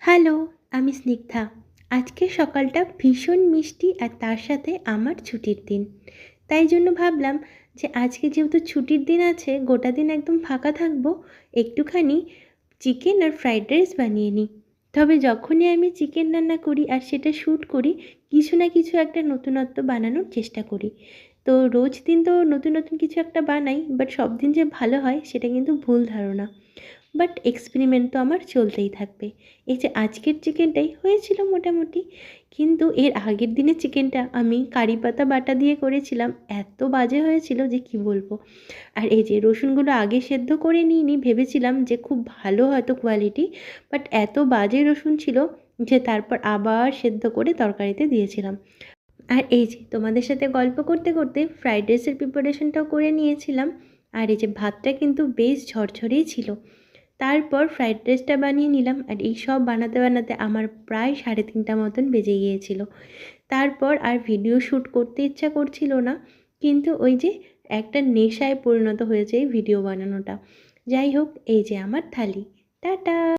Hello, আমি স্নিগ্ধা। আজকের সকালটা ভীষণ মিষ্টি আর তার সাথে আমার ছুটির দিন। তাই জন্য ভাবলাম যে আজকে যেহেতু ছুটির দিন আছে, গোটা দিন একদম ফাঁকা থাকবো, একটুখানি চিকেন আর ফ্রাইড রাইস বানিয়ে নিই। তবে যখনই আমি চিকেন রান্না করি আর সেটা শ্যুট করি, কিছু না কিছু একটা নতুনত্ব বানানোর চেষ্টা করি। তো রোজ দিন তো নতুন নতুন কিছু একটা বানাই, বাট সব দিন যে ভালো হয় সেটা কিন্তু ভুল ধারণা। বাট এক্সপেরিমেন্ট তো আমার চলতেই থাকবে। এই যে আজকের চিকেনটাই হয়েছিল মোটামুটি, কিন্তু এর আগের দিনের চিকেনটা আমি কারি পাতা বাটা দিয়ে করেছিলাম, এত বাজে হয়েছিল যে কি বলবো। আর এই যে রসুনগুলো আগে সেদ্ধ করে নিইনি, ভেবেছিলাম যে খুব ভালো হয়তো কোয়ালিটি, বাট এত বাজে রসুন ছিল যে তারপর আবার সেদ্ধ করে তরকারিতে দিয়েছিলাম। আর এই যে তোমাদের সাথে গল্প করতে করতে ফ্রাইড রাইসের প্রিপারেশনটাও করে নিয়েছিলাম। আর এই যে ভাতটা কিন্তু বেশ ঝরঝরেই ছিল। তারপর ফ্রাইড রাইসটা বানিয়ে নিলাম, আর এই সব বানাতে বানাতে আমার প্রায় 3:30 মতন বেজে গিয়েছিল। তারপর আর ভিডিও শ্যুট করতে ইচ্ছা করছিল না, কিন্তু ওই যে একটা নেশায় পরিণত হয়েছে এই ভিডিও বানানোটা। যাই হোক, এই যে আমার থালি। টাটা।